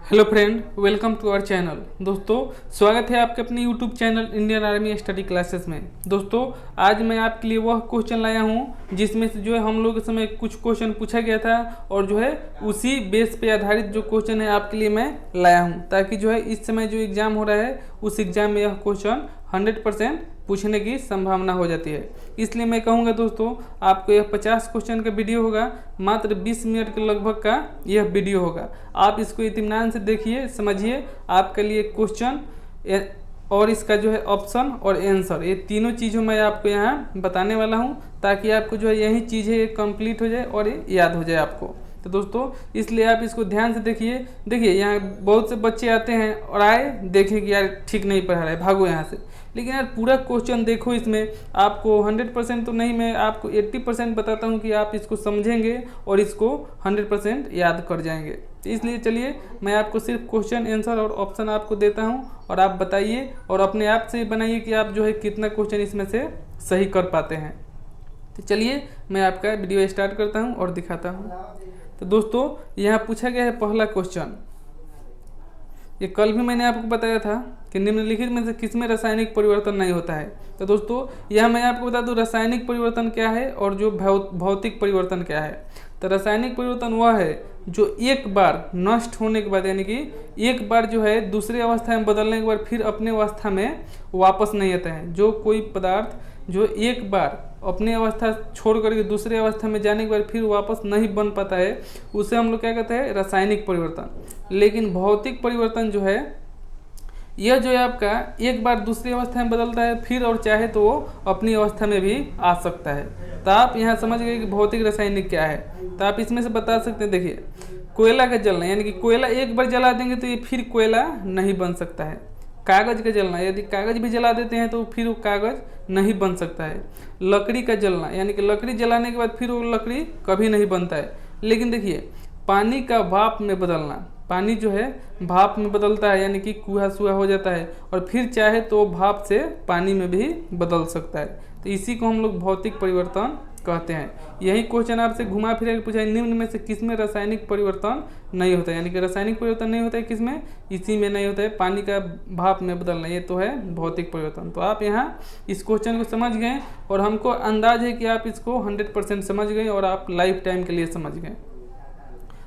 Hello friend, welcome to our channel. दोस्तों, स्वागत है आपके अपने YouTube channel Indian army study classes में। दोस्तों, आज मैं आपके लिए वह क्वेश्चन लाया हूं जिसमें से जो है हम लोग के समय कुछ क्वेश्चन पूछा गया था और जो है उसी बेस पे आधारित जो क्वेश्चन है आपके लिए मैं लाया हूं, ताकि जो है इस समय जो एग्ज़ाम हो रहा है उस एग्ज़ाम में यह क्वेश्चन 100% पूछने की संभावना हो जाती है। इसलिए मैं कहूँगा दोस्तों, आपको यह 50 क्वेश्चन का वीडियो होगा, मात्र 20 मिनट के लगभग का यह वीडियो होगा। आप इसको इत्मीनान से देखिए, समझिए। आपके लिए क्वेश्चन और इसका जो है ऑप्शन और आंसर, ये तीनों चीज़ों मैं आपको यहाँ बताने वाला हूँ, ताकि आपको जो है यही चीज़ें कंप्लीट हो जाए और ये याद हो जाए आपको। तो दोस्तों, इसलिए आप इसको ध्यान से देखिए। देखिए, यहाँ बहुत से बच्चे आते हैं और आए देखें कि यार ठीक नहीं पढ़ा रहा है, भागो यहाँ से। लेकिन यार पूरा क्वेश्चन देखो, इसमें आपको 100% तो नहीं, मैं आपको 80% बताता हूँ कि आप इसको समझेंगे और इसको 100% याद कर जाएंगे। तो इसलिए चलिए, मैं आपको सिर्फ क्वेश्चन आंसर और ऑप्शन आपको देता हूँ और आप बताइए और अपने आप से बनाइए कि आप जो है कितना क्वेश्चन इसमें से सही कर पाते हैं। तो चलिए, मैं आपका वीडियो स्टार्ट करता हूँ और दिखाता हूँ। तो दोस्तों, यहाँ पूछा गया है पहला क्वेश्चन। ये कल भी मैंने आपको बताया था कि निम्नलिखित में से किसमें रासायनिक परिवर्तन नहीं होता है। तो दोस्तों, यह मैं आपको बता दूं रासायनिक परिवर्तन क्या है और जो भौतिक परिवर्तन क्या है। तो रासायनिक परिवर्तन वह है जो एक बार नष्ट होने के बाद, यानी कि एक बार जो है दूसरी अवस्था में बदलने के बाद फिर अपने अवस्था में वापस नहीं आता है। जो कोई पदार्थ जो एक बार अपनी अवस्था छोड़ करके दूसरी अवस्था में जाने के बाद फिर वापस नहीं बन पाता है, उसे हम लोग क्या कहते हैं, रासायनिक परिवर्तन। लेकिन भौतिक परिवर्तन जो है, यह जो है आपका एक बार दूसरी अवस्था में बदलता है, फिर और चाहे तो वो अपनी अवस्था में भी आ सकता है। तो आप यहाँ समझ गए कि भौतिक रासायनिक क्या है। तो आप इसमें से बता सकते हैं। देखिए, कोयला का जलना, यानी कि कोयला एक बार जला देंगे तो ये फिर कोयला नहीं बन सकता है। कागज़ का जलना, यदि कागज़ भी जला देते हैं तो फिर वो कागज़ नहीं बन सकता है। लकड़ी का जलना, यानी कि लकड़ी जलाने के बाद फिर वो लकड़ी कभी नहीं बनता है। लेकिन देखिए, पानी का भाप में बदलना, पानी जो है भाप में बदलता है, यानी कि कुआ सुआ हो जाता है और फिर चाहे तो भाप से पानी में भी बदल सकता है। तो इसी को हम लोग भौतिक परिवर्तन कहते हैं। यही क्वेश्चन आपसे घुमा फिरा के पूछा है, निम्न में से किसमें रासायनिक परिवर्तन नहीं होता है, यानी कि रासायनिक परिवर्तन नहीं होता है किसमें, इसी में नहीं होता है, पानी का भाप में बदलना, ये तो है भौतिक परिवर्तन। तो आप यहाँ इस क्वेश्चन को समझ गए और हमको अंदाज है कि आप इसको 100% समझ गए और आप लाइफ टाइम के लिए समझ गए।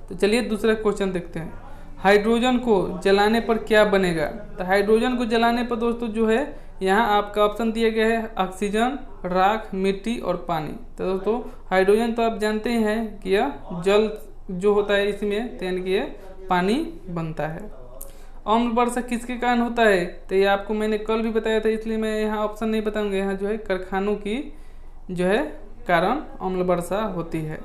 तो चलिए दूसरा क्वेश्चन देखते हैं। हाइड्रोजन को जलाने पर क्या बनेगा। तो हाइड्रोजन को जलाने पर दोस्तों जो है यहाँ आपका ऑप्शन दिया गया है ऑक्सीजन, राख, मिट्टी और पानी। तो दोस्तों, हाइड्रोजन तो आप जानते ही हैं कि यह जल जो होता है इसमें, तो यानी कि ये पानी बनता है। अम्ल वर्षा किसके कारण होता है। तो ये आपको मैंने कल भी बताया था, इसलिए मैं यहाँ ऑप्शन नहीं बताऊँगा। यहाँ जो है कारखानों की जो है कारण अम्ल वर्षा होती है।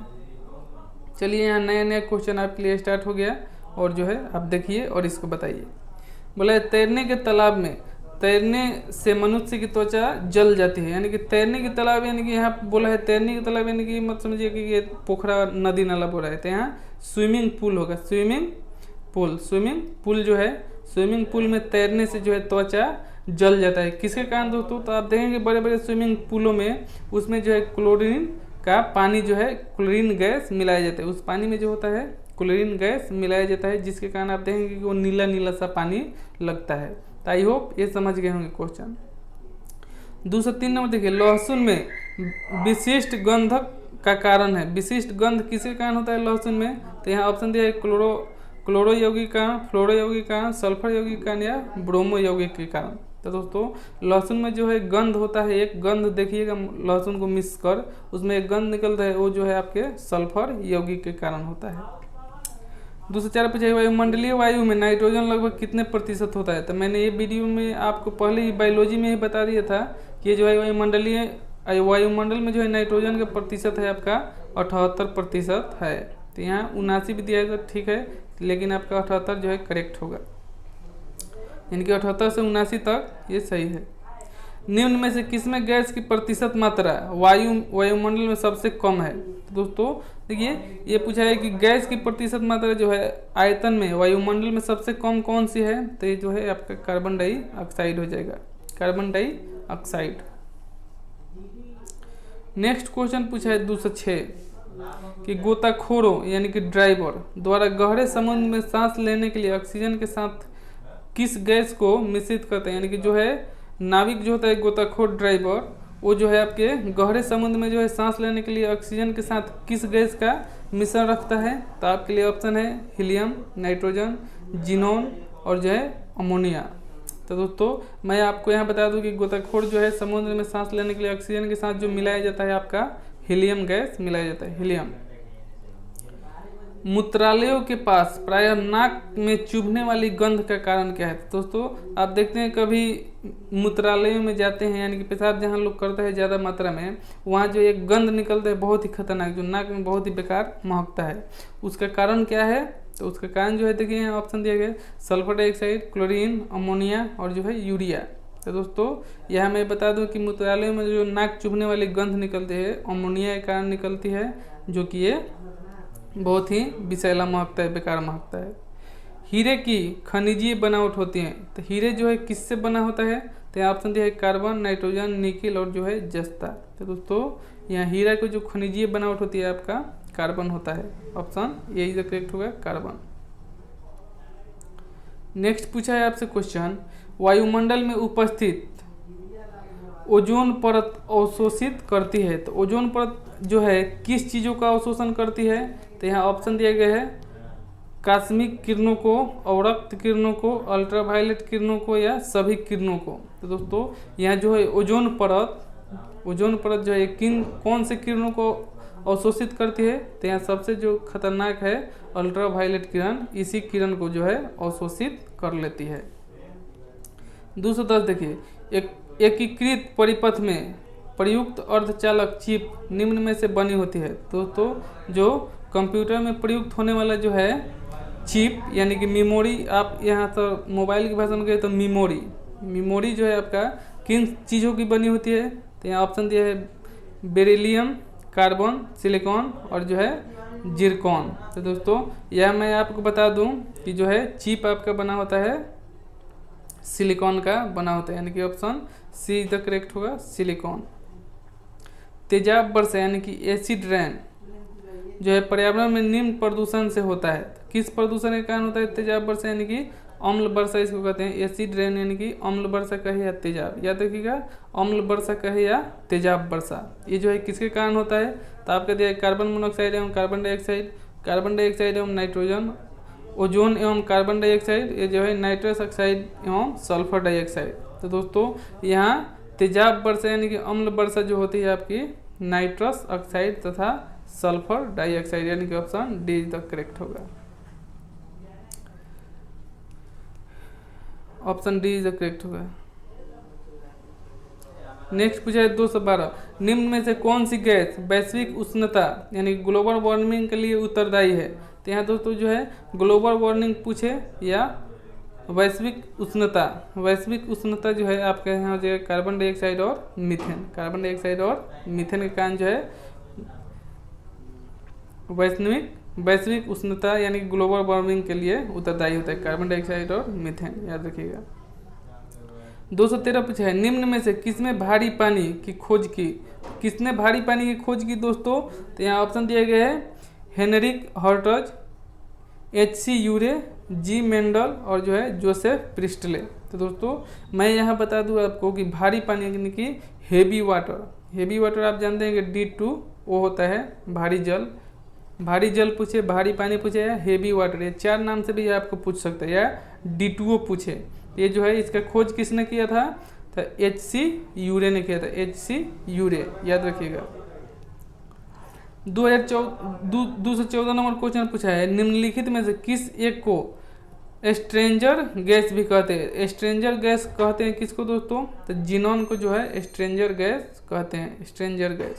चलिए, यहाँ नया नया क्वेश्चन आपके लिए स्टार्ट हो गया और जो है आप देखिए और इसको बताइए। बोला तैरने के तालाब में तैरने से मनुष्य की त्वचा जल जाती है। यानी कि तैरने की तालाब, यानी कि यहाँ बोला है तैरने की तालाब, यानी कि मत समझिए कि ये पोखरा नदी नाला बोल रहा है। तो यहाँ स्विमिंग पूल होगा, स्विमिंग पूल जो है, स्विमिंग पूल में तैरने से जो है त्वचा जल जाता है। किसके कारण दोस्तों। तो आप देखेंगे बड़े बड़े स्विमिंग पूलों में उसमें जो है क्लोरीन का पानी जो है, क्लोरीन गैस मिलाया जाता है। उस पानी में जो होता है क्लोरीन गैस मिलाया जाता है, जिसके कारण आप देखेंगे कि वो नीला नीला सा पानी लगता है। तो आई होप ये समझ गए होंगे क्वेश्चन। 203 नंबर देखिए, लहसुन में विशिष्ट गंधक का कारण है। विशिष्ट गंध किसके कारण होता है लहसुन में। तो यहाँ ऑप्शन दिया है क्लोरो यौगिक कारण, फ्लोरो यौगिक कारण, सल्फर यौगिक कारण या ब्रोमो यौगिक के कारण। तो दोस्तों, लहसुन में जो है गंध होता है, एक गंध देखिएगा, लहसुन को मिक्स कर उसमें एक गंध निकलता है, वो जो है आपके सल्फर यौगिक के कारण होता है। 204 पूछा, वायुमंडलीय वायु में नाइट्रोजन लगभग कितने प्रतिशत होता है। तो मैंने ये वीडियो में आपको पहले ही बायोलॉजी में ही बता दिया था कि ये जो है वायुमंडल में जो है नाइट्रोजन का प्रतिशत है आपका 78% है। तो यहाँ 79 भी दिया है तो ठीक है, लेकिन आपका 78 जो है करेक्ट होगा, यानी कि 78 से 79 तक ये सही है। निम्न में से किसमें गैस की प्रतिशत मात्रा वायुमंडल में सबसे कम है। तो दोस्तों देखिए, ये पूछा है कि गैस की प्रतिशत मात्रा जो है आयतन में वायुमंडल में सबसे कम कौन सी है। तो ये जो है आपका कार्बन डाइऑक्साइड हो जाएगा, कार्बन डाइऑक्साइड। नेक्स्ट क्वेश्चन पूछा है 206, कि गोताखोरों यानी कि ड्राइवर द्वारा गहरे समुद्र में सांस लेने के लिए ऑक्सीजन के साथ किस गैस को मिश्रित करते हैं। यानी कि जो है नाविक जो होता है गोताखोर ड्राइवर, वो जो है आपके गहरे समुद्र में जो है सांस लेने के लिए ऑक्सीजन के साथ किस गैस का मिश्रण रखता है। तो आपके लिए ऑप्शन है हीलियम, नाइट्रोजन, जिनोन और जो है अमोनिया। तो दोस्तों मैं आपको यहाँ बता दूं कि गोताखोर जो है समुद्र में सांस लेने के लिए ऑक्सीजन के साथ जो मिलाया जाता है आपका हीलियम गैस मिलाया जाता है, हीलियम। मूत्रालयों के पास प्रायः नाक में चुभने वाली गंध का कारण क्या है। दोस्तों आप देखते हैं कभी मूत्रालयों में जाते हैं, यानी कि पेशाब जहाँ लोग करते हैं ज़्यादा मात्रा में, वहाँ जो एक गंध निकलता है बहुत ही खतरनाक, जो नाक में बहुत ही बेकार महकता है। उसका कारण क्या है। तो उसका कारण जो है देखिए यहाँ ऑप्शन दिया गया, सल्फर डाइऑक्साइड, क्लोरीन, अमोनिया और जो है यूरिया। तो दोस्तों यह मैं बता दूं कि मूत्रालयों में जो नाक चुभने वाली गंध निकलती है अमोनिया के कारण निकलती है, जो कि ये बहुत ही विषैला महकता है, बेकार महकता है। हीरे की खनिजीय बनावट होती है। तो हीरे जो है किससे बना होता है। तो यहाँ ऑप्शन दिया है कार्बन, नाइट्रोजन, निकिल और जो है जस्ता। तो दोस्तों यहाँ हीरा की जो खनिजीय बनावट होती है आपका कार्बन होता है। ऑप्शन यही जो करेक्ट होगा, कार्बन। नेक्स्ट पूछा है आपसे क्वेश्चन, वायुमंडल में उपस्थित ओजोन परत अवशोषित करती है। तो ओजोन परत जो है किस चीज़ों का अवशोषण करती है। तो यहाँ ऑप्शन दिया गया है कास्मिक किरणों को, अवरक्त किरणों को, अल्ट्रावायलेट किरणों को या सभी किरणों को। तो दोस्तों यहाँ जो है ओजोन परत जो है कौन से किरणों को अवशोषित करती है। तो यहाँ सबसे जो खतरनाक है अल्ट्रावायलेट किरण, इसी किरण को जो है अवशोषित कर लेती है। 210 देखिए, एक एकीकृत परिपथ में प्रयुक्त अर्धचालक चिप निम्न में से बनी होती है। दोस्तों जो कंप्यूटर में प्रयुक्त होने वाला जो है चिप यानी कि मेमोरी, आप यहाँ तो मोबाइल की भाषा में कहें तो मेमोरी जो है आपका किन चीज़ों की बनी होती है। तो यहाँ ऑप्शन दिया है बेरिलियम, कार्बन, सिलिकॉन और जो है जिरकॉन। तो दोस्तों यह मैं आपको बता दूं कि जो है चिप आपका बना होता है सिलिकॉन का बना होता है, यानी कि ऑप्शन सी द करेक्ट होगा, सिलिकॉन। तेजाब वर्षा यानी कि एसिड रेन जो है पर्यावरण में निम्न प्रदूषण से होता है। किस प्रदूषण के कारण होता है तेजाब वर्षा, यानी कि अम्ल वर्षा इसको कहते हैं। एसिड रेन यानी कि अम्ल वर्षा कहे या तेजाब, याद रखिएगा अम्ल वर्षा कहे या तेजाब वर्षा, ये जो है किसके कारण होता है। तो आपका दिया कार्बन मोनोऑक्साइड एवं कार्बन डाइऑक्साइड एवं नाइट्रोजन, ओजोन एवं कार्बन डाइऑक्साइड, ये जो है नाइट्रस ऑक्साइड एवं सल्फर डाइऑक्साइड। तो दोस्तों यहाँ तेजाब वर्षा यानी कि अम्ल वर्षा जो होती है आपकी नाइट्रस ऑक्साइड तथा सल्फर डाइऑक्साइड, यानी कि option D is the correct होगा, option D is the correct होगा। नेक्स्ट पूछा है 212, निम्न में से कौन सी गैस वैश्विक उष्णता यानी ग्लोबल वार्मिंग के लिए उत्तरदायी है। तो यहाँ दोस्तों जो है ग्लोबल वार्मिंग पूछे या वैश्विक उष्णता जो है आपके यहाँ जो है कार्बन डाइऑक्साइड और मीथेन के कारण जो है वैश्विक उष्णता यानी ग्लोबल वार्मिंग के लिए उत्तरदायी होता है कार्बन डाइऑक्साइड और मीथेन, याद रखिएगा। 213 पूछा है, निम्न में से किसने भारी पानी की खोज की दोस्तों। तो यहाँ ऑप्शन दिया गया है हेनरिक हर्टज, H.C. यूरे, जी मेंडल और जो है जोसेफ प्रिस्टले। तो दोस्तों मैं यहाँ बता दूँ आपको कि भारी पानी यानी कि हेवी वाटर आप जानते हैं कि D2 वो होता है भारी जल पूछे, भारी पानी पूछे या हेवी वाटर, ये चार नाम से भी आपको पूछ सकता है, या D2O पूछे। ये जो है इसका खोज किसने किया था। तो H.C. यूरे ने किया था, H.C. यूरे, याद रखिएगा। 214 नंबर क्वेश्चन पूछा है, निम्नलिखित में से किस एक को स्ट्रेंजर गैस भी कहते हैं। स्ट्रेंजर गैस कहते हैं किसको दोस्तों। तो जिनॉन को जो है स्ट्रेंजर गैस कहते हैं, स्ट्रेंजर गैस।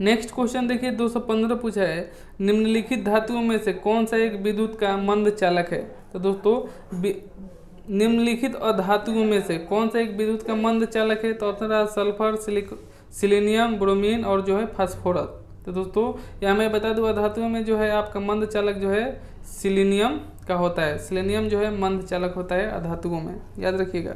नेक्स्ट क्वेश्चन देखिए 215 पूछा है, निम्नलिखित धातुओं में से कौन सा एक विद्युत का मंद चालक है। तो दोस्तों निम्नलिखित अधातुओं में से कौन सा एक विद्युत का मंद चालक है। तो ऑप्शन रहा सल्फर, सिलीनियम, ब्रोमीन और जो है फास्फोरस। तो दोस्तों यहाँ मैं बता दूँ अधातुओं में जो है आपका मंद चालक जो है सिलीनियम का होता है। सिलीनियम जो है मंद चालक होता है अधातुओं में, याद रखिएगा।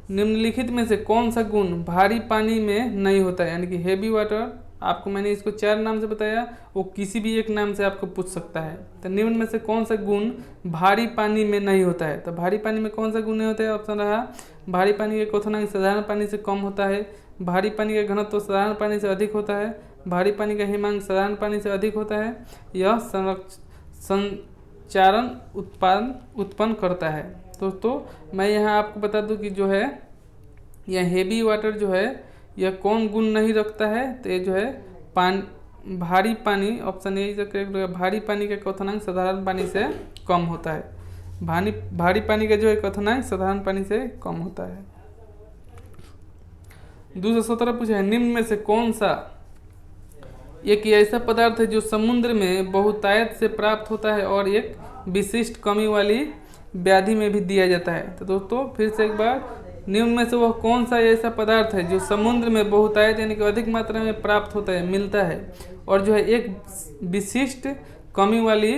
निम्नलिखित में से कौन सा गुण भारी पानी में नहीं होता है, यानी कि हेवी वाटर। आपको मैंने इसको 4 नाम से बताया, वो किसी भी एक नाम से आपको पूछ सकता है। तो निम्न में से कौन सा गुण भारी पानी में नहीं होता है, तो भारी पानी में कौन सा गुण नहीं होता है? ऑप्शन रहा भारी पानी का क्वथनांक साधारण पानी से कम होता है, भारी पानी का घनत्व साधारण पानी से अधिक होता है, भारी पानी का हिमांक साधारण पानी से अधिक होता है, यह संचारण उत्पन्न करता है। दोस्तों मैं यहाँ आपको बता दूं कि जो है यह हेवी वाटर जो है यह कौन गुण नहीं रखता है, तो ये जो है भारी पानी, ऑप्शन ए करेक्ट होगा। भारी पानी का क्वथनांक साधारण पानी से कम होता है। भारी पानी का जो है क्वथनांक साधारण पानी से कम होता है। 217 पूछा है, निम्न में से कौन सा एक ऐसा पदार्थ है जो समुद्र में बहुतायत से प्राप्त होता है और एक विशिष्ट कमी वाली व्याधि में भी दिया जाता है। तो दोस्तों फिर से एक बार, निम्न में से वह कौन सा ऐसा पदार्थ है जो समुद्र में बहुतायत यानी कि अधिक मात्रा में प्राप्त होता है, मिलता है, और जो है एक विशिष्ट कमी वाली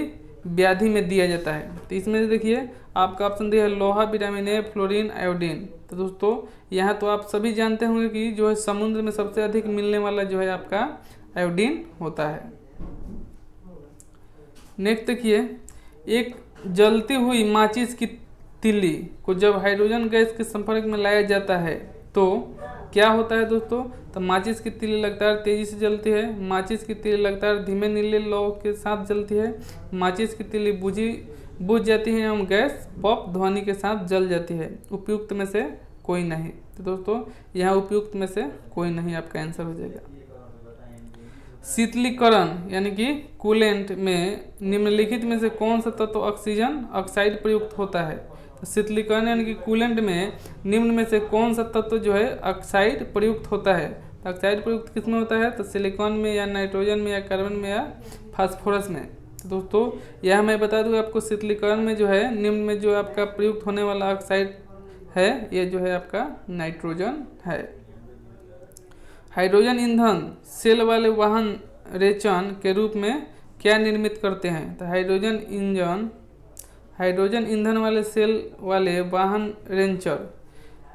व्याधि में दिया जाता है। तो इसमें से देखिए आपका ऑप्शन दिया है लोहा, विटामिन ए, फ्लोरीन, आयोडीन। तो दोस्तों यहाँ तो आप सभी जानते होंगे कि जो है समुद्र में सबसे अधिक मिलने वाला जो है आपका आयोडीन होता है। नेक्स्ट देखिए, एक जलती हुई माचिस की तिल्ली को जब हाइड्रोजन गैस के संपर्क में लाया जाता है तो क्या होता है दोस्तों? तो माचिस की तिल्ली लगातार तेजी से जलती है, माचिस की तिल्ली लगातार धीमे नीले लौ के साथ जलती है, माचिस की तिल्ली बुझ जाती है एवं गैस पॉप ध्वनि के साथ जल जाती है। उपयुक्त में से कोई नहीं। तो दोस्तों यहाँ उपयुक्त में से कोई नहीं आपका आंसर हो जाएगा। शीतलीकरण यानी कि कूलेंट में निम्नलिखित में से कौन सा तत्व ऑक्सीजन ऑक्साइड प्रयुक्त होता है? तो शीतलीकरण यानी कि कूलेंट में निम्न में से कौन सा तत्व जो है ऑक्साइड प्रयुक्त होता है? ऑक्साइड प्रयुक्त किस में होता है? तो सिलिकॉन में या नाइट्रोजन में या कार्बन में या फास्फोरस में। तो दोस्तों यह मैं बता दूं आपको, शीतलीकरण में जो है निम्न में जो आपका प्रयुक्त होने वाला ऑक्साइड है ये जो है आपका नाइट्रोजन है। हाइड्रोजन ईंधन सेल वाले वाहन रेचन के रूप में क्या निर्मित करते हैं? तो हाइड्रोजन ईंधन वाले सेल वाले वाहन रेंचर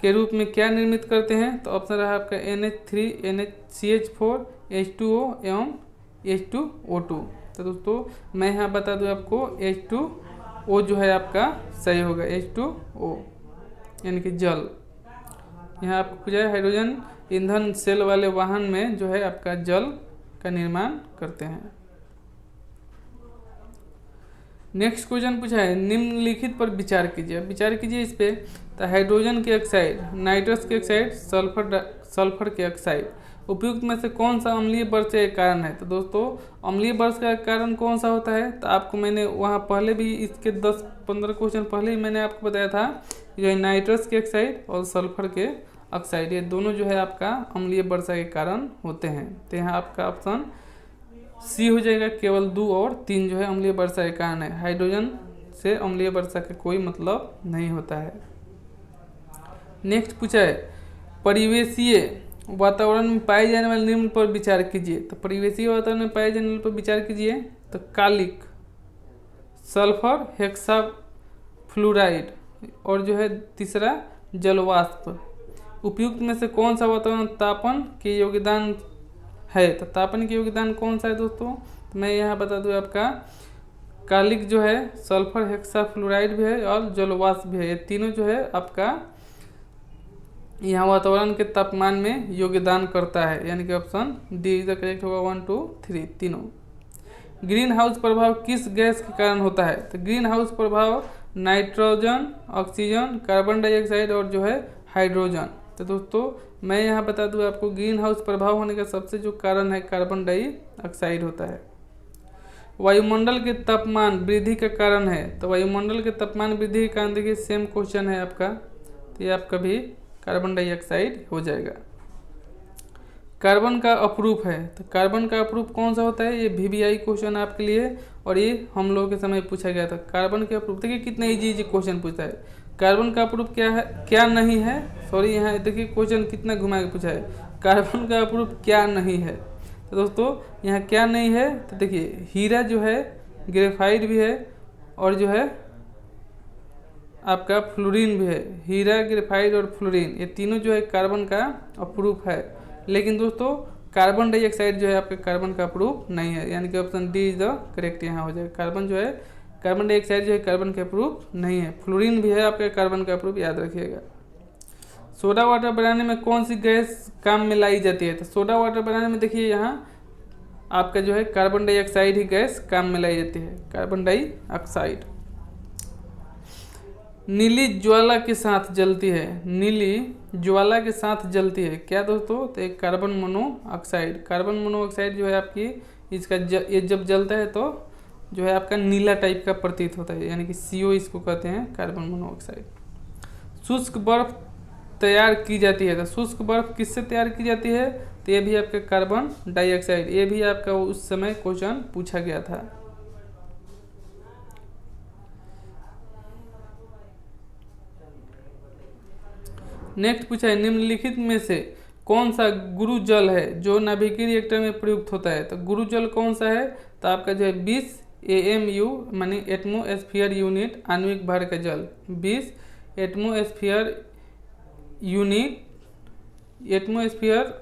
के रूप में क्या निर्मित करते हैं? तो ऑप्शन रहा आपका NH3, CH4, H2O एवं H2O2। तो दोस्तों मैं यहाँ बता दूँ आपको H2O जो है आपका सही होगा, H2O यानी कि जल। यहाँ आपको जो है हाइड्रोजन ईंधन सेल वाले वाहन में जो है आपका जल का निर्माण करते हैं। नेक्स्ट क्वेश्चन पूछा है, निम्नलिखित पर विचार कीजिए। विचार कीजिए इस पे। तो हाइड्रोजन के ऑक्साइड, नाइट्रस के ऑक्साइड, सल्फर के ऑक्साइड उपयुक्त में से कौन सा अम्लीय वर्ष का कारण है? तो दोस्तों अम्लीय वर्ष का कारण कौन सा होता है? तो आपको मैंने वहाँ पहले भी इसके 10-15 क्वेश्चन पहले ही मैंने आपको बताया था, जो है नाइट्रस के ऑक्साइड और सल्फर के ऑक्साइड, ये दोनों जो है आपका अम्लीय वर्षा के कारण होते हैं। तो यहाँ आपका ऑप्शन सी हो जाएगा, केवल 2 और 3 जो है अम्लीय वर्षा के कारण है। हाइड्रोजन से अम्लीय वर्षा का कोई मतलब नहीं होता है। नेक्स्ट पूछा है, परिवेशीय वातावरण में पाए जाने वाले निम्न पर विचार कीजिए। तो परिवेशीय वातावरण में पाए जाने वाले पर विचार कीजिए। तो कालिक, सल्फर हेक्साफ्लूराइड और जो है तीसरा जलवाष्प। उपयुक्त में से कौन सा वातावरण तापन के योगदान है? तो तापन के योगदान कौन सा है दोस्तों? तो मैं यहाँ बता दूँ आपका कालिक जो है, सल्फर हेक्साफ्लूराइड भी है और जलवाष्प भी है। ये तीनों जो है आपका यहाँ वातावरण के तापमान में योगदान करता है, यानी कि option D is the correct होगा। 1, 2, 3 तीनों। ग्रीन हाउस प्रभाव किस गैस के कारण होता है? तो ग्रीन हाउस प्रभाव नाइट्रोजन, ऑक्सीजन, कार्बन डाइऑक्साइड और जो है हाइड्रोजन। तो दोस्तों मैं यहाँ बता दूँ आपको, ग्रीन हाउस प्रभाव होने का सबसे जो कारण है कार्बन डाइऑक्साइड होता है। वायुमंडल के तापमान वृद्धि का कारण है। तो वायुमंडल के तापमान वृद्धि के कारण देखिए सेम क्वेश्चन है आपका, तो ये आपका भी कार्बन डाइऑक्साइड हो जाएगा। कार्बन का अपरूप है। तो कार्बन का अपरूप कौन सा होता है? ये VBI क्वेश्चन आपके लिए, और ये हम लोगों के समय पूछा गया था। कार्बन के अपरूप देखिए कितने इजी क्वेश्चन पूछता है। कार्बन का अपरूप क्या है, क्या नहीं है, सॉरी यहाँ देखिए क्वेश्चन कितना घुमा के पूछा है। कार्बन का अपरूप क्या नहीं है? तो दोस्तों यहाँ क्या नहीं है? तो देखिए हीरा जो है, ग्रेफाइट भी है और जो है आपका फ्लोरीन भी है। हीरा, ग्रेफाइट और फ्लोरीन ये तीनों जो है कार्बन का अप्रूफ है, लेकिन दोस्तों कार्बन डाइऑक्साइड जो है आपके कार्बन का अप्रूफ नहीं है, यानी कि option D is the correct यहाँ हो जाएगा। कार्बन जो है, कार्बन डाइऑक्साइड जो है कार्बन का अप्रूफ नहीं है। फ्लोरीन भी है आपके कार्बन का अप्रूफ, याद रखिएगा। सोडा वाटर बनाने में कौन सी गैस काम में लाई जाती है? तो सोडा वाटर बनाने में देखिए यहाँ आपका जो है कार्बन डाइऑक्साइड ही गैस काम में लाई जाती है, कार्बन डाइऑक्साइड। नीली ज्वाला के साथ जलती है, नीली ज्वाला के साथ जलती है क्या दोस्तों? तो एक कार्बन मोनोऑक्साइड। कार्बन मोनोऑक्साइड जो है आपकी इसका ये जब जलता है तो जो है आपका नीला टाइप का प्रतीत होता है, यानी कि CO इसको कहते हैं, कार्बन मोनोऑक्साइड। शुष्क बर्फ तैयार की जाती है, तो शुष्क बर्फ किससे तैयार की जाती है? तो ये भी आपका कार्बन डाइऑक्साइड, ये भी आपका उस समय क्वेश्चन पूछा गया था। नेक्स्ट पूछा है, निम्नलिखित में से कौन सा गुरु जल है जो नाभिकीय रिएक्टर में प्रयुक्त होता है? तो गुरु जल कौन सा है? तो आपका जो है 20 AMU मानी एटमोस्फियर यूनिट आणविक भार का जल, 20 atmosphere unit, atmosphere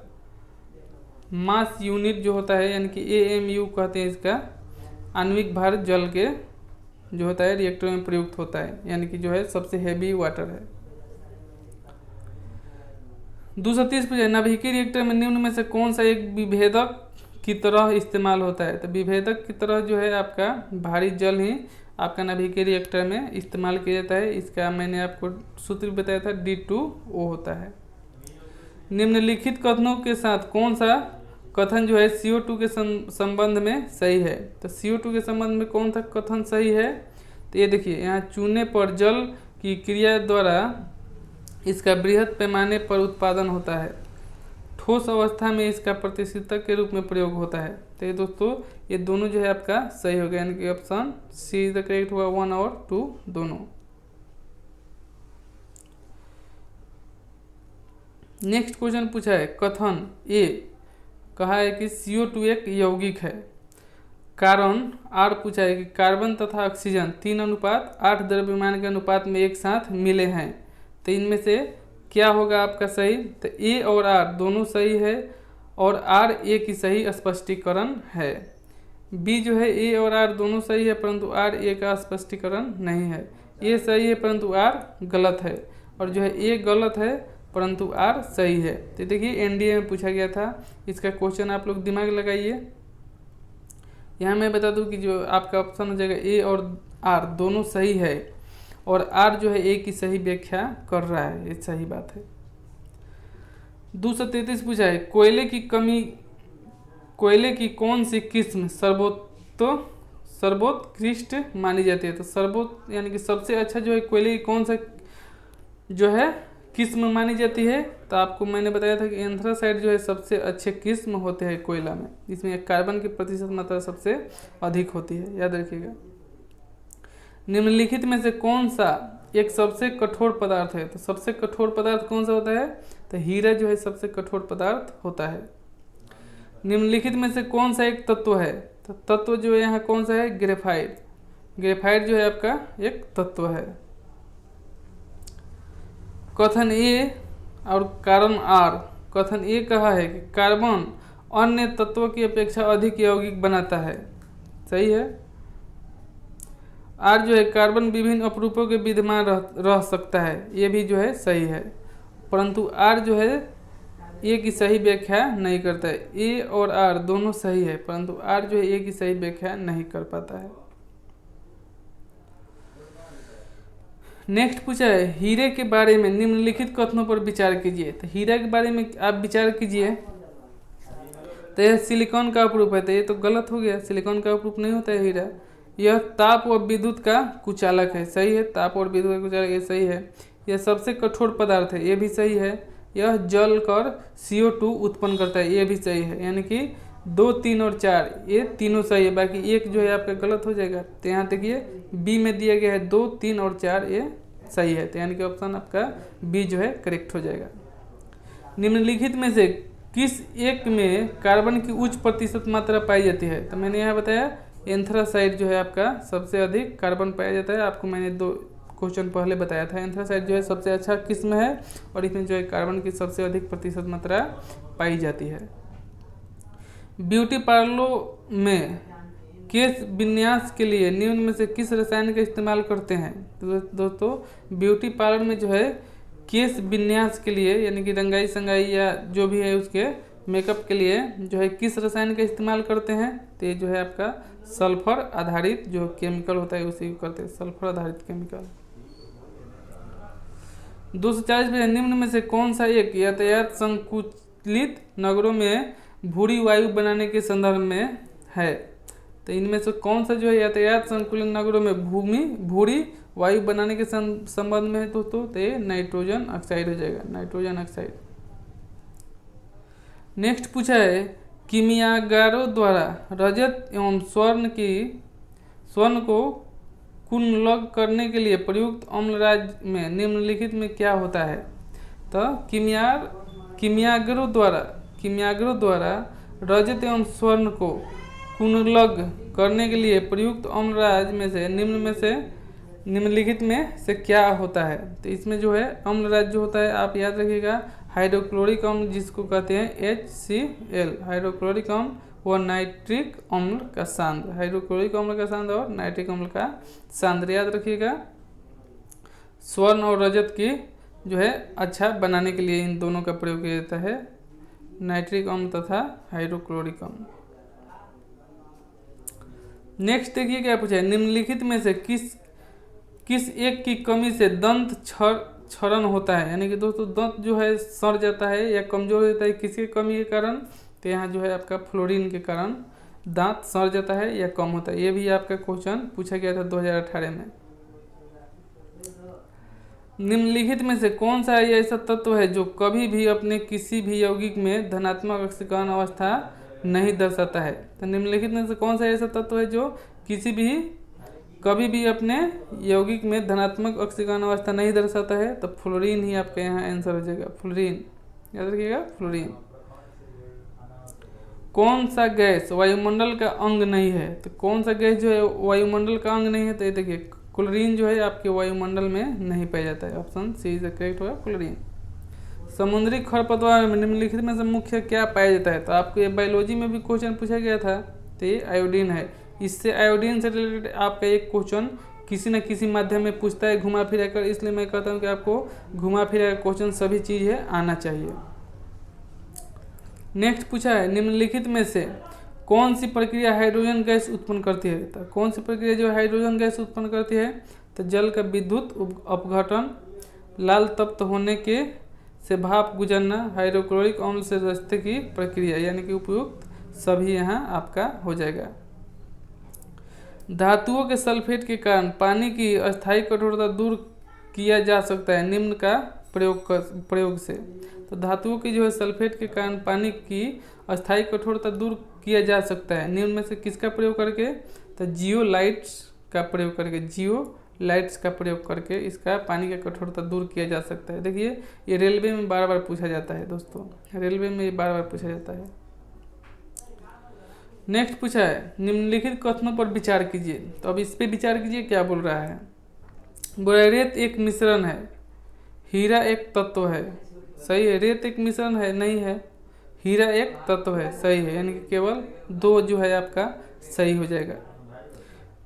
mass unit जो होता है, यानी कि AMU कहते हैं इसका, आणविक भार जल के जो होता है रिएक्टर में प्रयुक्त होता है, यानी कि जो है सबसे हैवी वाटर है। 230 पूछा, नाभिकीय रिएक्टर में निम्न में से कौन सा एक विभेदक की तरह इस्तेमाल होता है? तो विभेदक की तरह जो है आपका भारी जल ही आपका नाभिकीय रिएक्टर में इस्तेमाल किया जाता है। इसका मैंने आपको सूत्र बताया था, D2O होता है। निम्नलिखित कथनों के साथ कौन सा कथन जो है CO2 के संबंध में सही है? तो CO2 के संबंध में कौन सा कथन सही है? तो ये देखिए, यहाँ चूने पर जल की क्रिया द्वारा इसका बृहद पैमाने पर उत्पादन होता है, ठोस अवस्था में इसका प्रतिशीतक के रूप में प्रयोग होता है। तो ये दोस्तों ये दोनों जो है आपका सही हो गया, यानी कि ऑप्शन सी द करेक्ट हुआ, 1 और 2 दोनों। नेक्स्ट क्वेश्चन पूछा है, कथन ए कहा है कि CO2 एक यौगिक है। कारण आर पूछा है कि कार्बन तथा ऑक्सीजन 3:8 द्रव्यमान के अनुपात में एक साथ मिले हैं, तो इनमें से क्या होगा आपका सही? तो ए और आर दोनों सही है, और आर ए की सही स्पष्टीकरण है। बी जो है ए और आर दोनों सही है, परंतु आर ए का स्पष्टीकरण नहीं है। ए सही है परंतु आर गलत है, और जो है ए गलत है परंतु आर सही है। तो देखिए NDA में पूछा गया था, इसका क्वेश्चन आप लोग दिमाग लगाइए। यहाँ मैं बता दूं कि जो आपका ऑप्शन हो जाएगा ए और आर दोनों सही है, और आर जो है ए की सही व्याख्या कर रहा है, ये सही बात है। 233 पूछा है, कोयले की कौन सी किस्म सर्वोत्कृष्ट मानी जाती है? तो यानी कि सबसे अच्छा जो है कोयले की कौन सा जो है किस्म मानी जाती है? तो आपको मैंने बताया था कि एंथ्रासाइट जो है सबसे अच्छे किस्म होते हैं कोयला में, इसमें कार्बन की प्रतिशत मात्रा सबसे अधिक होती है, याद रखिएगा। निम्नलिखित में से कौन सा एक सबसे कठोर पदार्थ है? तो सबसे कठोर पदार्थ कौन सा होता है? तो हीरा जो है सबसे कठोर पदार्थ होता है। निम्नलिखित में से कौन सा एक तत्व है? तो तत्व जो है यहाँ कौन सा है? ग्रेफाइट। ग्रेफाइट जो है आपका एक तत्व है। कथन ए और कारण आर। कथन ए कहा है कि कार्बन अन्य तत्वों की अपेक्षा अधिक यौगिक बनाता है, सही है। आर जो है कार्बन विभिन्न अपरूपों के विद्यमान रह सकता है, ये भी जो है सही है, परंतु आर जो है ए की सही व्याख्या नहीं करता है। ए और आर दोनों सही है, परंतु आर जो है ए की सही व्याख्या नहीं कर पाता है। नेक्स्ट पूछा है, हीरे के बारे में निम्नलिखित कथनों पर विचार कीजिए। तो हीरा के बारे में आप विचार कीजिए। तो यह सिलिकॉन का अपरूप है, तो ये तो गलत हो गया, सिलिकॉन का अपरूप नहीं होता है हीरा। यह ताप व विद्युत का कुचालक है, सही है, ताप और विद्युत का कुचालक, ये सही है। यह सबसे कठोर पदार्थ है, ये भी सही है। यह जल कर CO2 उत्पन्न करता है, ये भी सही है। यानी कि 2, 3 और 4 ये तीनों सही है, बाकी एक जो है आपका गलत हो जाएगा। तो यहाँ देखिए बी में दिया गया है 2, 3 और 4 ये सही है, तो यानी कि ऑप्शन आपका बी जो है करेक्ट हो जाएगा। निम्नलिखित में से किस एक में कार्बन की उच्च प्रतिशत मात्रा पाई जाती है? तो मैंने यहाँ बताया एंथ्रासाइट जो है आपका सबसे अधिक कार्बन पाया जाता है। आपको मैंने 2 क्वेश्चन पहले बताया था। एंथ्रासाइट जो है सबसे अच्छा किस्म है और इसमें जो है कार्बन की सबसे अधिक प्रतिशत मात्रा पाई जाती है। ब्यूटी पार्लरों में केश विन्यास के लिए निम्न में से किस रसायन का इस्तेमाल करते हैं? तो दोस्तों ब्यूटी पार्लर में जो है केश विन्यास के लिए यानी कि रंगाई संगाई या जो भी है उसके मेकअप के लिए जो है किस रसायन का इस्तेमाल करते हैं? तो ये जो है आपका सल्फर आधारित जो केमिकल होता है उसी को करते हैं, सल्फर आधारित केमिकल। 240 में निम्न में से कौन सा एक यातायात संकुलित नगरों में भूरी वायु बनाने के संदर्भ में है? तो इनमें से कौन सा जो है यातायात संकुलित नगरों में भूरी वायु बनाने के संबंध में है दोस्तों? तो ये नाइट्रोजन ऑक्साइड हो जाएगा, नाइट्रोजन ऑक्साइड। नेक्स्ट पूछा है कीमियागारों द्वारा रजत एवं स्वर्ण को कुंडलक करने के लिए प्रयुक्त अम्लराज में निम्नलिखित में क्या होता है? तो कीमियागारों द्वारा रजत एवं स्वर्ण को कुंडलक करने के लिए प्रयुक्त अम्लराज में से निम्नलिखित में से क्या होता है? तो इसमें जो है अम्लराज जो होता है आप याद रखिएगा हाइड्रोक्लोरिक अम्ल जिसको कहते हैं HCl, हाइड्रोक्लोरिक अम्ल व नाइट्रिक अम्ल का सांद्र, हाइड्रोक्लोरिक अम्ल का सांद्र और नाइट्रिक अम्ल का सांद्र याद रखिएगा। स्वर्ण और रजत की जो है अच्छा बनाने के लिए इन दोनों का प्रयोग किया जाता है, नाइट्रिक अम्ल तथा हाइड्रोक्लोरिक अम्ल। नेक्स्ट देखिए क्या पूछा है, निम्नलिखित में से किस एक की कमी से दंत क्षरण होता है? यानी कि दोस्तों दांत जो है सड़ जाता है या कमजोर होता है किसकी कमी के कारण? तो यहाँ जो है आपका फ्लोरीन के कारण दांत सड़ जाता है या कम होता है। ये भी आपका क्वेश्चन पूछा गया था 2018 में। निम्नलिखित में से कौन सा ऐसा तत्व है जो कभी भी अपने किसी भी यौगिक में धनात्मक ऑक्सीकरण अवस्था नहीं दर्शाता है? तो निम्नलिखित में से कौन सा ऐसा तत्व है जो कभी भी अपने यौगिक में धनात्मक ऑक्सीकरण अवस्था नहीं दर्शाता है? तो फ्लोरीन ही आपका यहाँ आंसर हो जाएगा, फ्लोरीन याद रखिएगा, फ्लोरीन। कौन सा गैस वायुमंडल का अंग नहीं है? तो कौन सा गैस जो है वायुमंडल का अंग नहीं है? तो ये देखिए क्लोरीन जो है आपके वायुमंडल में नहीं पाया जाता है, ऑप्शन सी इज करेक्ट होगा, क्लोरीन। समुद्री खरपतवार में निम्नलिखित में से मुख्य क्या पाया जाता है? तो आपको ये बायोलॉजी में भी क्वेश्चन पूछा गया था, तो ये आयोडीन है। इससे आयोडीन से रिलेटेड आपका एक क्वेश्चन किसी न किसी माध्यम में पूछता है घुमा फिरा कर, इसलिए मैं कहता हूँ कि आपको घुमा फिरा कर क्वेश्चन सभी चीज़ है आना चाहिए। नेक्स्ट पूछा है निम्नलिखित में से कौन सी प्रक्रिया हाइड्रोजन गैस उत्पन्न करती है? तो कौन सी प्रक्रिया जो हाइड्रोजन गैस उत्पन्न करती है? तो जल का विद्युत अपघटन, लाल तप्त होने के से भाप गुजरना, हाइड्रोक्लोरिक अम्ल से रास्ते की प्रक्रिया, यानी कि उपयुक्त सभी यहाँ आपका हो जाएगा। धातुओं के सल्फेट के कारण पानी की अस्थायी कठोरता दूर किया जा सकता है निम्न का प्रयोग से। तो धातुओं की जो है सल्फेट के कारण पानी की अस्थायी कठोरता दूर किया जा सकता है निम्न में से किसका प्रयोग करके? तो जियोलाइट्स का प्रयोग करके, जियोलाइट्स का प्रयोग करके इसका पानी का कठोरता दूर किया जा सकता है। देखिए ये रेलवे में बार बार पूछा जाता है दोस्तों, रेलवे में ये बार बार पूछा जाता है। नेक्स्ट पूछा है निम्नलिखित कथनों पर विचार कीजिए। तो अब इस पे विचार कीजिए क्या बोल रहा है। रेत एक मिश्रण है, हीरा एक तत्व है, सही है। रेत एक मिश्रण है, नहीं है। हीरा एक तत्व है, सही है। यानी कि केवल दो जो है आपका सही हो जाएगा।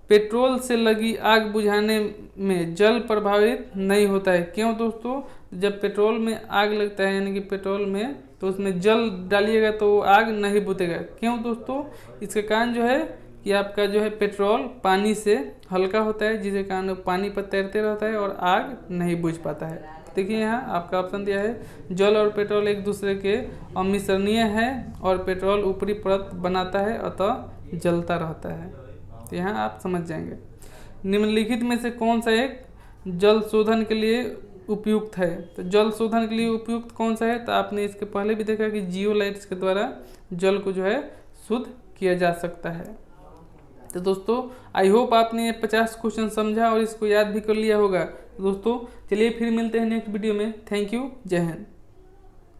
पेट्रोल से लगी आग बुझाने में जल प्रभावित नहीं होता है, क्यों दोस्तों? जब पेट्रोल में आग लगता है यानी कि पेट्रोल में, तो उसमें जल डालिएगा तो आग नहीं बुझेगा, क्यों दोस्तों? इसके कारण जो है कि आपका जो है पेट्रोल पानी से हल्का होता है, जिसके कारण पानी पर तैरते रहता है और आग नहीं बुझ पाता है। देखिए यहाँ आपका ऑप्शन दिया है जल और पेट्रोल एक दूसरे के अमिश्रणीय है और पेट्रोल ऊपरी परत बनाता है अतः जलता रहता है। तो यहाँ आप समझ जाएंगे। निम्नलिखित में से कौन सा एक जल शोधन के लिए उपयुक्त है? तो जल शोधन के लिए उपयुक्त कौन सा है? तो आपने इसके पहले भी देखा कि जियोलाइट्स के द्वारा जल को जो है शुद्ध किया जा सकता है। तो दोस्तों आई होप आपने 50 क्वेश्चन समझा और इसको याद भी कर लिया होगा। दोस्तों चलिए फिर मिलते हैं नेक्स्ट वीडियो में। थैंक यू, जय हिंद।